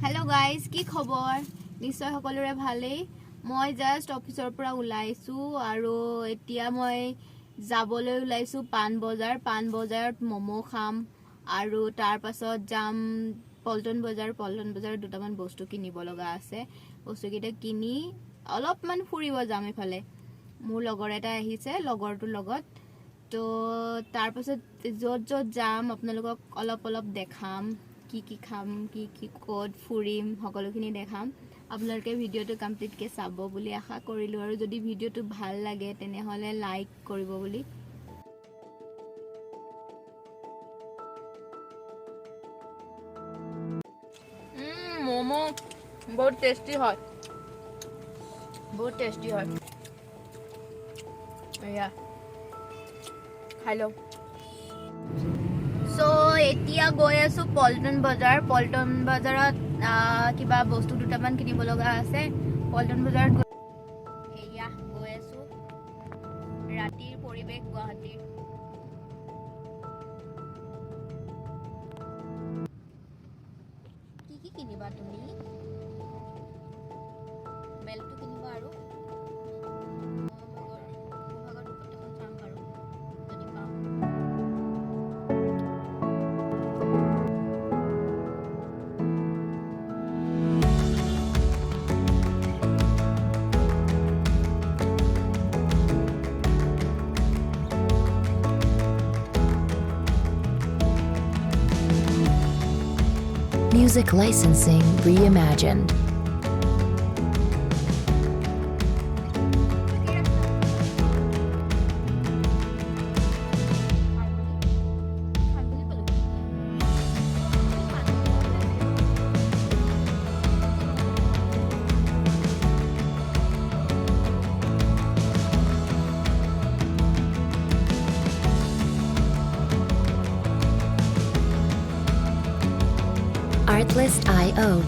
Hello guys की खबर निश्चय সকলোৰে ভালেই মই জাস্ট অফিসৰ পৰা ওলাইছো আৰু এতিয়া মই যাবলৈ ওলাইছো পান বজাৰত মমো খাম আৰু তাৰ পাছত যাম পল্টন বজাৰত দুটামান বস্তু কিনিব লগা আছে বস্তু কিটা কিনি অলপমান ফুৰিব যাম এফালে মোৰ লগৰ এটা আহিছে লগৰটোৰ লগত তো তাৰ পাছত যত যাম আপোনালোকক অলপ দেখাম কি খাম কি কোড ফুৰিম সকলোখিনি দেখাম আপোনালোকে ভিডিওটো কমপ্লিট কে চাব বুলি আশা কৰিলো আৰু যদি ভিডিওটো ভাল লাগে তেনে হলে লাইক কৰিব বুলি মোমো বহুত টেস্টি হয় এয়া খাই লও সো এতিয়া গৈ আছো পল্টন বজাৰত কিবা বস্তু দুটামান কিনিব লগা আছে পল্টন বজাৰত এয়া গৈ আছো ৰাতিৰ পৰিবেশ গুৱাহাটীৰ কি কিনিবা তুমি বেলটো কিনিবা আৰু Music licensing reimagined. Artlist.io.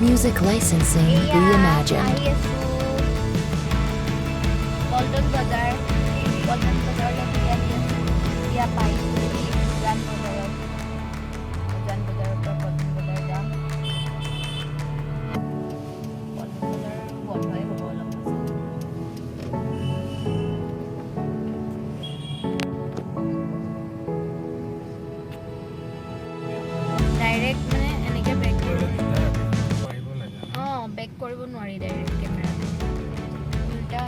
Music licensing reimagined. Pulton Bazaar ya país Jan Bazaar per Pulton Bazaar jam Pulton Bazaar বন্ধই হ'ব অলপ ডাইৰেক্ট মানে এনেকে বেক কৰিব বেক কৰিব নোৱাৰি ডাইৰেক্ট কেমেৰা উল্টা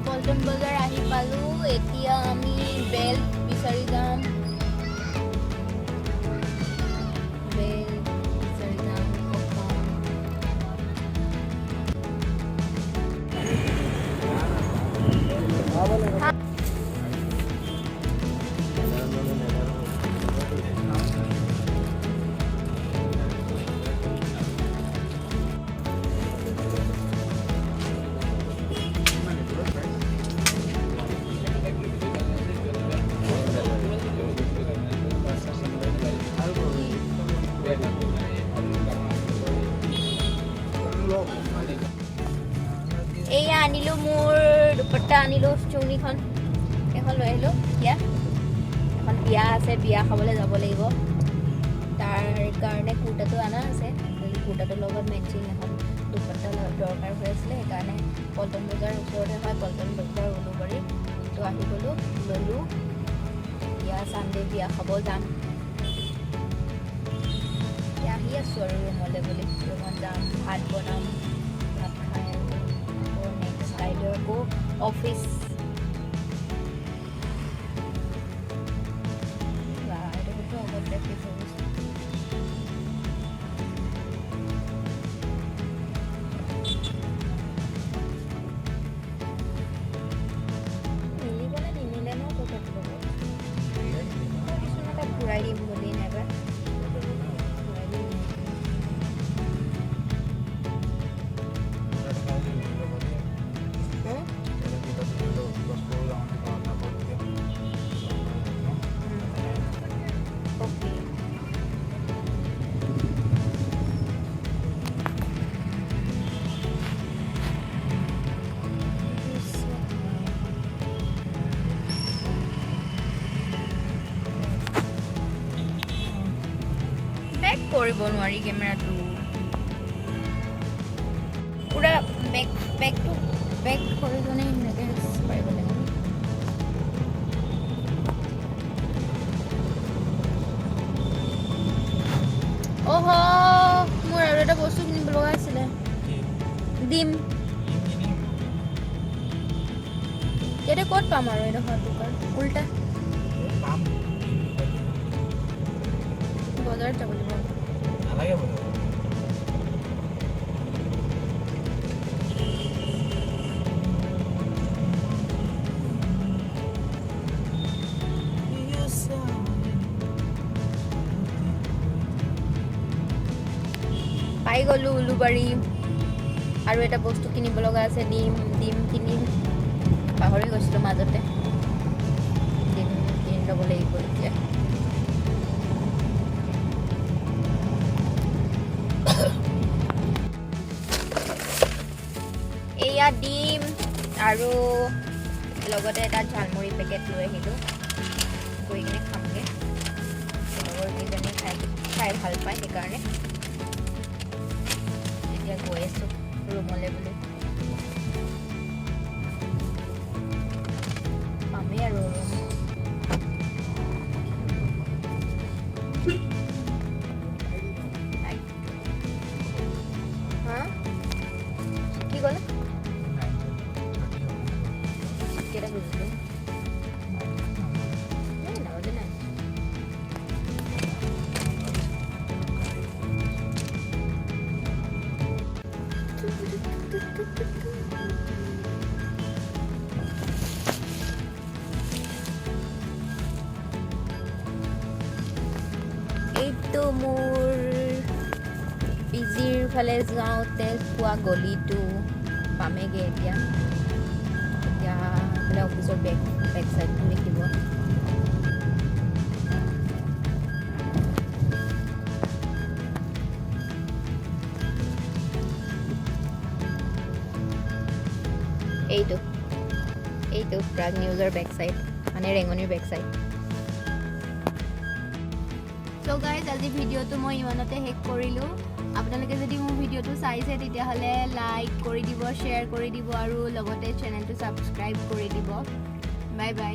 পল্টন বজাৰ আহি পালো এতিয়া আমি বেল বিচাৰি যাম এয়া আনিলো মোৰ দুপট্টা আনিলো চুনিখন এখন লৈ আহিলো এখন বিয়া আছে বিয়া খাবলৈ যাব লাগিব তাৰ কাৰণে কুৰ্তাটো আনা আছে কুৰ্তাটোৰ লগত মেচিং এখন দুপট্টা দৰকাৰ হৈ আছিলে সেইকাৰণে পল্টন বজাৰ ওচৰতে হয় পল্টন বজাৰ উলুবাৰী তো আহি গ'লো ল'লো বিয়া চানডে বিয়া খাব যাম আহি আছো আৰু ৰুমলৈ বুলি ৰুমত যাম ভাত বনাম ভাত খাই নেক্সট ফ্ৰাইডে আকৌ অফিচ মিলিবনে নিমিলে ন ঘূৰাই দিম বুলি নাইবা কৰিব নোৱাৰি কেমেৰাটো পুৰা বেকটো বেক কৰি জনে এনেকৈ পাৰিব লাগিব অহ মোৰ আৰু এটা বস্তু কিনিব লগা আছিলে ডিম ইয়াতে ক'ত পাম আৰু এইডোখৰ দোকান উল্টা বজাৰত যাব লাগিব নালাগে বজাৰত পাই গ'লো উলুবাৰী আৰু এটা বস্তু কিনিব লগা আছে ডিম কিনিম পাহৰি গৈছিলোঁ মাজতে ডিম কিনি ল'ব লাগিব এতিয়া এয়া ডিম আৰু লগতে এটা ঝালমুড়ি পেকেট লৈ আহিলোঁ গৈ কিনে খামগৈ লগৰ কেইজনী খাই ভাল পায় সেইকাৰণে এতিয়া গৈ আছোঁ ৰুমলৈ বুলি পামেই আৰু ৰুম হা কি ক'লে কেইটা বুজিলোঁ নাবাজে নাই এইটো মোৰ পিজিৰ ফালে যাওঁতে পোৱা গলিটো পামেগৈ এতিয়া বোলে অফিচৰ বেক চাইডটো দেখিব এইটো প্ৰাগ নিউজৰ বেক চাইড মানে ৰেঙনিৰ বেক চাইড চ' গাইজ আজি ভিডিঅ'টো মই ইমানতে শেষ কৰিলোঁ আপোনালোকে যদি মোৰ ভিডিঅ'টো চাইছে তেতিয়াহ'লে লাইক কৰি দিব শ্বেয়াৰ কৰি দিব আৰু লগতে চেনেলটো ছাবস্ক্ৰাইব কৰি দিব বাই বাই